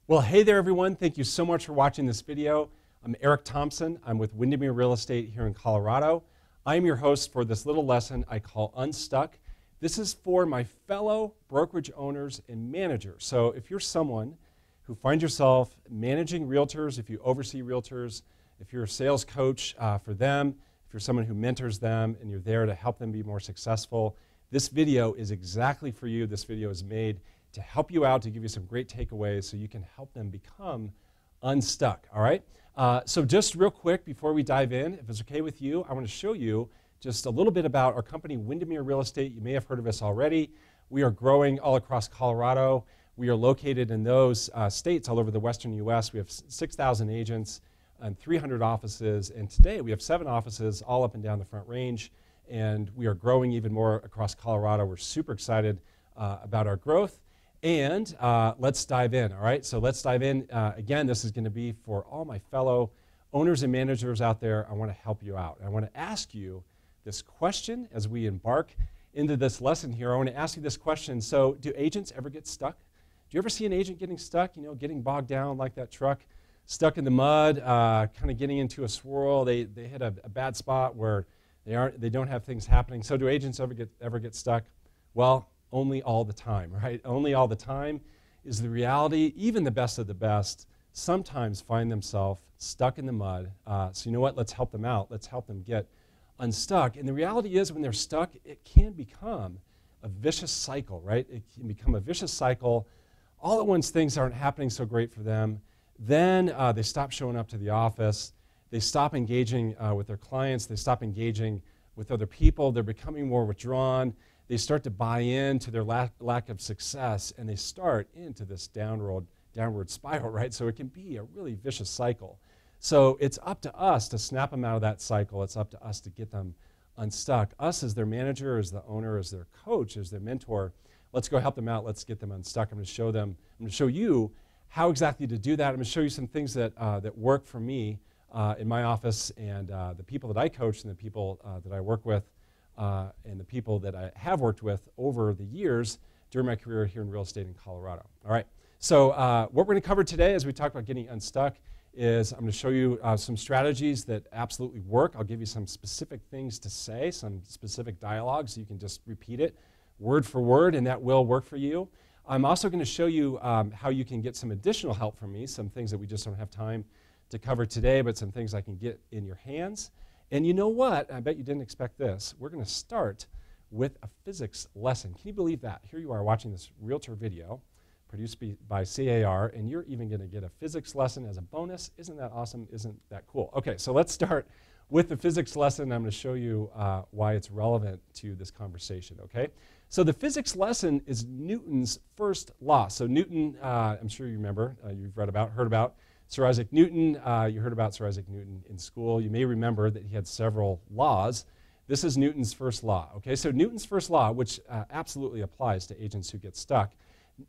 Well, hey there, everyone. Thank you so much for watching this video. I'm Eric Thompson. I'm with Windermere Real Estate here in Colorado. I am your host for this little lesson I call Unstuck. This is for my fellow brokerage owners and managers. So if you're someone who finds yourself managing realtors, if you oversee realtors, if you're a sales coach for them, if you're someone who mentors them and you're there to help them be more successful, this video is exactly for you. This video is made to help you out, to give you some great takeaways so you can help them become unstuck, all right? So just real quick before we dive in, if it's okay with you, I want to show you just a little bit about our company, Windermere Real Estate. You may have heard of us already. We are growing all across Colorado. We are located in those states all over the western U.S. We have 6,000 agents and 300 offices, and today we have 7 offices all up and down the Front Range, and we are growing even more across Colorado. We're super excited about our growth. And let's dive in, all right? So let's dive in. Again, this is going to be for all my fellow owners and managers out there. I want to help you out. I want to ask you this question as we embark into this lesson here. I want to ask you this question. So do agents ever get stuck? Do you ever see an agent getting stuck, getting bogged down like that truck, stuck in the mud, kind of getting into a swirl? They hit a bad spot where they don't have things happening. So do agents ever get stuck? Well, only all the time, right? Only all the time is the reality. Even the best of the best sometimes find themselves stuck in the mud. So you know what? Let's help them out. Let's help them get unstuck. And the reality is when they're stuck, it can become a vicious cycle, right? It can become a vicious cycle. All at once things aren't happening so great for them. Then they stop showing up to the office. They stop engaging with their clients. They stop engaging with other people. They're becoming more withdrawn. They start to buy into their lack of success, and they start into this downward spiral, right? So it can be a really vicious cycle. So it's up to us to snap them out of that cycle. It's up to us to get them unstuck. Us as their manager, as the owner, as their coach, as their mentor, let's go help them out. Let's get them unstuck. I'm going to show you how exactly to do that. I'm going to show you some things that work for me in my office and the people that I coach and the people that I work with. And the people that I have worked with over the years during my career here in real estate in Colorado. All right, so what we're going to cover today as we talk about getting unstuck is I'm going to show you some strategies that absolutely work. I'll give you some specific things to say, some specific dialogues. You can just repeat it word for word, and that will work for you. I'm also going to show you how you can get some additional help from me, some things that we just don't have time to cover today, but some things I can get in your hands. And you know what? I bet you didn't expect this. We're going to start with a physics lesson. Can you believe that? Here you are watching this realtor video produced by CAR, and you're even going to get a physics lesson as a bonus. Isn't that awesome? Isn't that cool? Okay, so let's start with the physics lesson. I'm going to show you why it's relevant to this conversation, okay? So the physics lesson is Newton's first law. So Newton, I'm sure you remember, you've heard about Sir Isaac Newton. You heard about Sir Isaac Newton in school. You may remember that he had several laws. This is Newton's first law. Okay, so Newton's first law, which absolutely applies to agents who get stuck.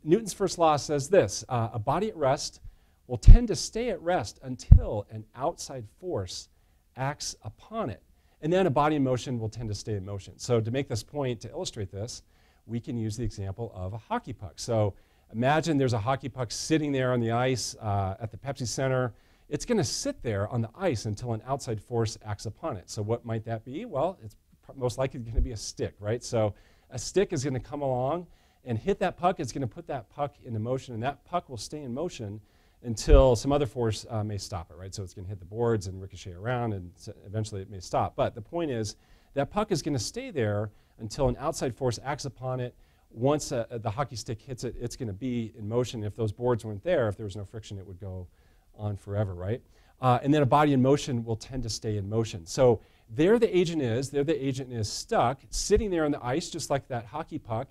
Newton's first law says this: a body at rest will tend to stay at rest until an outside force acts upon it. And then a body in motion will tend to stay in motion. So to make this point, to illustrate this, we can use the example of a hockey puck. So imagine there's a hockey puck sitting there on the ice at the Pepsi Center. It's going to sit there on the ice until an outside force acts upon it. So what might that be? Well, it's most likely going to be a stick, right? So a stick is going to come along and hit that puck. It's going to put that puck into motion, and that puck will stay in motion until some other force may stop it, right? So it's going to hit the boards and ricochet around, and eventually it may stop. But the point is that puck is going to stay there until an outside force acts upon it. Once the hockey stick hits it, it's going to be in motion. If those boards weren't there, if there was no friction, it would go on forever, right? And then a body in motion will tend to stay in motion. So there the agent is stuck, sitting there on the ice, just like that hockey puck.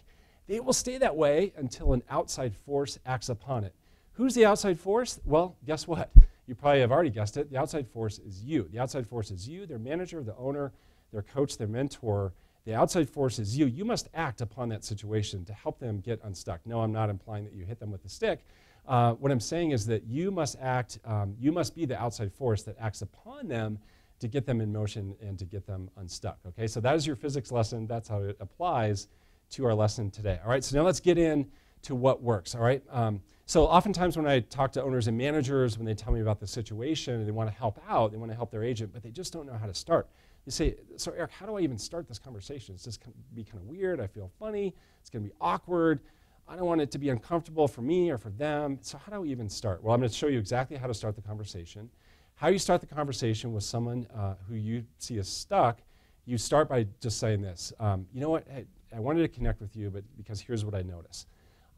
They will stay that way until an outside force acts upon it. Who's the outside force? Well, guess what? You probably have already guessed it. The outside force is you. The outside force is you, their manager, the owner, their coach, their mentor. The outside force is you. You must act upon that situation to help them get unstuck. No, I'm not implying that you hit them with a stick. What I'm saying is that you must act, you must be the outside force that acts upon them to get them in motion and to get them unstuck. Okay, so that is your physics lesson. That's how it applies to our lesson today. All right, so now let's get in to what works, all right? So oftentimes when I talk to owners and managers, when they tell me about the situation and they want to help out, they want to help their agent, but they just don't know how to start. You say, so Eric, how do I even start this conversation? It's just going to be kind of weird. I feel funny. It's going to be awkward. I don't want it to be uncomfortable for me or for them. So how do we even start? Well, I'm going to show you exactly how to start the conversation. How you start the conversation with someone who you see as stuck, you start by just saying this. You know what? Hey, I wanted to connect with you, but because here's what I noticed.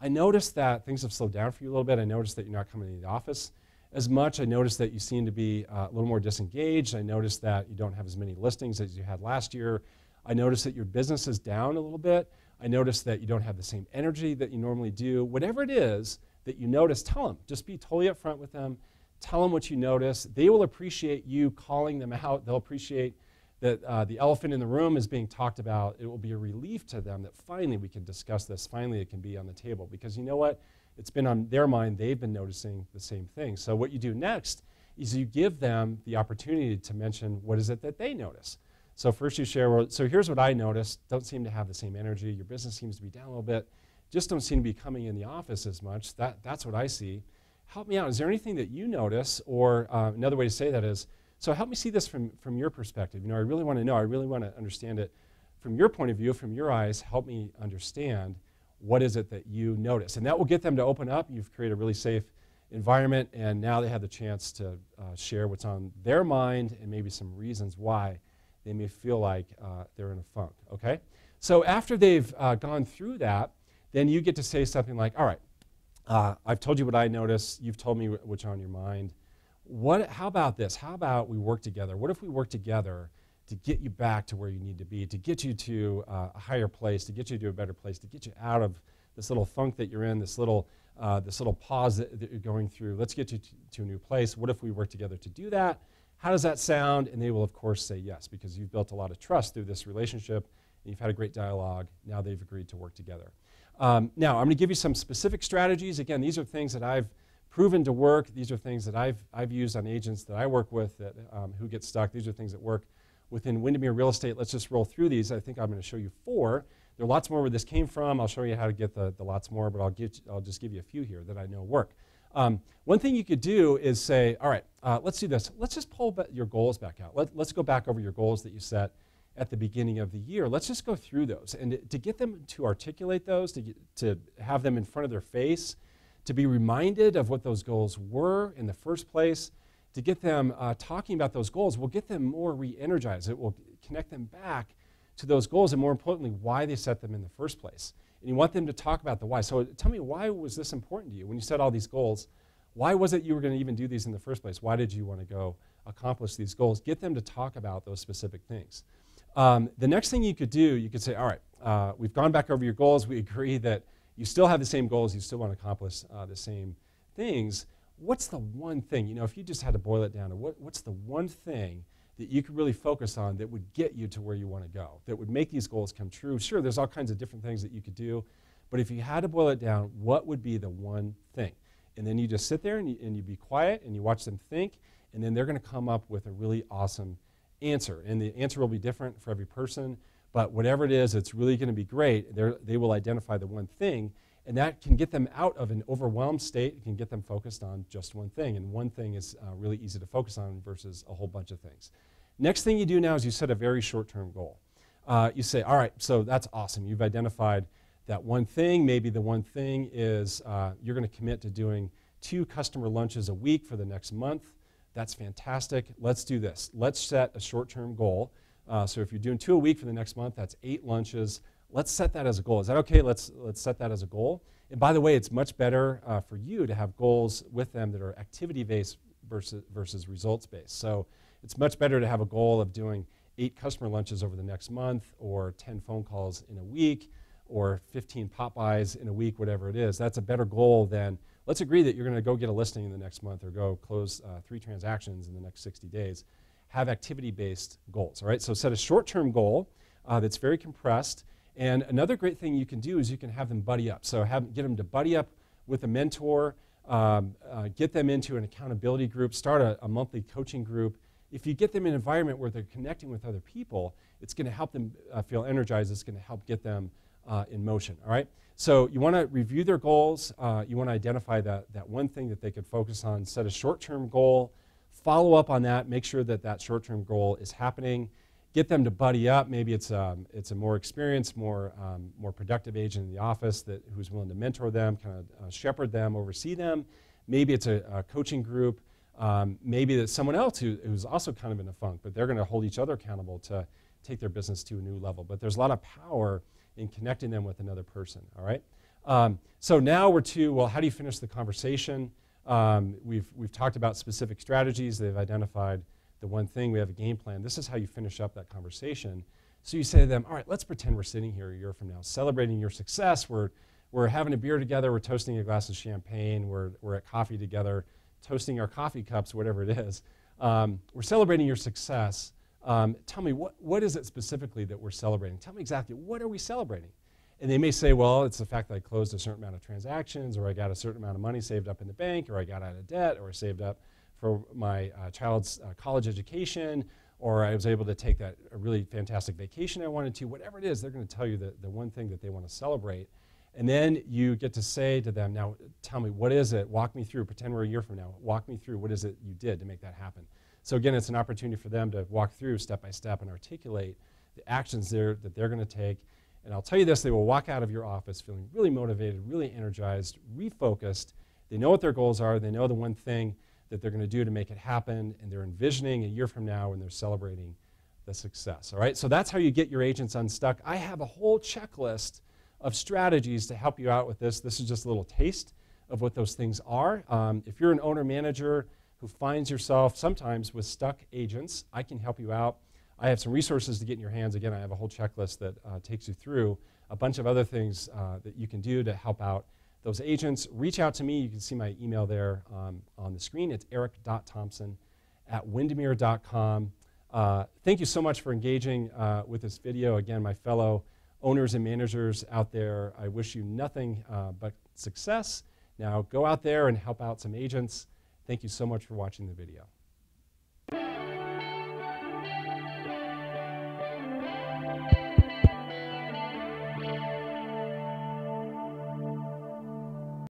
I noticed that things have slowed down for you a little bit. I noticed that you're not coming into the office as much. I noticed that you seem to be a little more disengaged. I noticed that you don't have as many listings as you had last year. I noticed that your business is down a little bit. I noticed that you don't have the same energy that you normally do. Whatever it is that you notice, tell them. Just be totally upfront with them. Tell them what you notice. They will appreciate you calling them out. They'll appreciate that the elephant in the room is being talked about. It will be a relief to them that finally we can discuss this. Finally it can be on the table, because you know what? It's been on their mind. They've been noticing the same thing. So what you do next is you give them the opportunity to mention what is it that they notice. So first you share, well, so here's what I noticed. Don't seem to have the same energy. Your business seems to be down a little bit. Just don't seem to be coming in the office as much. That's what I see. Help me out. Is there anything that you notice? Or another way to say that is, so help me see this from your perspective. You know, I really want to know. I really want to understand it from your point of view, from your eyes. Help me understand what is it that you notice. And that will get them to open up. You've created a really safe environment, and now they have the chance to share what's on their mind and maybe some reasons why they may feel like they're in a funk, okay? So after they've gone through that, then you get to say something like, all right, I've told you what I noticed. You've told me what's on your mind. How about this? How about we work together? What if we work together to get you back to where you need to be, to get you to a higher place, to get you to a better place, to get you out of this little funk that you're in, this little pause that you're going through. Let's get you to a new place. What if we work together to do that? How does that sound? And they will, of course, say yes, because you've built a lot of trust through this relationship, and you've had a great dialogue. Now they've agreed to work together. Now, I'm going to give you some specific strategies. Again, these are things that I've proven to work. These are things that I've used on agents that I work with that, who get stuck. These are things that work within Windermere Real Estate. Let's just roll through these. I think I'm going to show you 4. There are lots more where this came from. I'll show you how to get the lots more, but I'll just give you a few here that I know work. One thing you could do is say, all right, let's do this. Let's just pull your goals back out. Let's go back over your goals that you set at the beginning of the year. Let's just go through those. And to get them to articulate those, to have them in front of their face, to be reminded of what those goals were in the first place, to get them talking about those goals will get them more re-energized. It will connect them back to those goals, and more importantly, why they set them in the first place. And you want them to talk about the why. So tell me, why was this important to you? When you set all these goals, why was it you were going to even do these in the first place? Why did you want to go accomplish these goals? Get them to talk about those specific things. The next thing you could do, you could say, all right, we've gone back over your goals. We agree that you still have the same goals. You still want to accomplish the same things. What's the one thing, you know, if you just had to boil it down to what's the one thing that you could really focus on that would get you to where you want to go, that would make these goals come true? Sure, there's all kinds of different things that you could do, but if you had to boil it down, what would be the one thing? And then you just sit there and you be quiet and you watch them think, and then they're going to come up with a really awesome answer. And the answer will be different for every person, but whatever it is, it's really going to be great. They will identify the one thing, and that can get them out of an overwhelmed state. It can get them focused on just one thing, and one thing is really easy to focus on versus a whole bunch of things. Next thing you do now is you set a very short-term goal. You say, all right, so that's awesome. You've identified that one thing. Maybe the one thing is you're going to commit to doing 2 customer lunches a week for the next month. That's fantastic. Let's do this. Let's set a short-term goal. So if you're doing 2 a week for the next month, that's 8 lunches. Let's set that as a goal. Is that okay? Let's set that as a goal. And by the way, it's much better for you to have goals with them that are activity-based versus results-based. So it's much better to have a goal of doing 8 customer lunches over the next month, or 10 phone calls in a week, or 15 pop-bys in a week, whatever it is. That's a better goal than, let's agree that you're going to go get a listing in the next month, or go close 3 transactions in the next 60 days. Have activity-based goals, all right? So set a short-term goal that's very compressed. And another great thing you can do is you can have them buddy up. So get them to buddy up with a mentor, get them into an accountability group, start a monthly coaching group. If you get them in an environment where they're connecting with other people, it's going to help them feel energized. It's going to help get them in motion, all right? So you want to review their goals. You want to identify that one thing that they could focus on, set a short-term goal, follow up on that, make sure that that short-term goal is happening, get them to buddy up. Maybe it's a more experienced, more productive agent in the office who's willing to mentor them, kind of shepherd them, oversee them. Maybe it's a coaching group. Maybe it's someone else who's also kind of in a funk, but they're going to hold each other accountable to take their business to a new level. But there's a lot of power in connecting them with another person, all right? So now we're to, well, how do you finish the conversation? We've talked about specific strategies. They've identified the one thing. We have a game plan. This is how you finish up that conversation. So you say to them, all right, let's pretend we're sitting here a year from now, celebrating your success. We're having a beer together. We're toasting a glass of champagne. We're at coffee together, toasting our coffee cups, whatever it is. We're celebrating your success. Tell me, what is it specifically that we're celebrating? Tell me exactly, what are we celebrating? And they may say, well, it's the fact that I closed a certain amount of transactions, or I got a certain amount of money saved up in the bank, or I got out of debt, or I saved up for my child's college education, or I was able to take a really fantastic vacation I wanted to. Whatever it is, they're going to tell you the one thing that they want to celebrate. And then you get to say to them, now tell me, what is it? Walk me through, pretend we're a year from now. Walk me through, what is it you did to make that happen? So again, it's an opportunity for them to walk through step by step and articulate the actions that they're going to take. And I'll tell you this, they will walk out of your office feeling really motivated, really energized, refocused. They know what their goals are. They know the one thing that they're going to do to make it happen, and they're envisioning a year from now when they're celebrating the success. All right, so that's how you get your agents unstuck. I have a whole checklist of strategies to help you out with this. This is just a little taste of what those things are. If you're an owner-manager who finds yourself sometimes with stuck agents, I can help you out. I have some resources to get in your hands. Again, I have a whole checklist that takes you through a bunch of other things that you can do to help out those agents. Reach out to me. You can see my email there on the screen. It's eric.thompson@windermere.com. Thank you so much for engaging with this video. Again, my fellow owners and managers out there, I wish you nothing but success. Now go out there and help out some agents. Thank you so much for watching the video.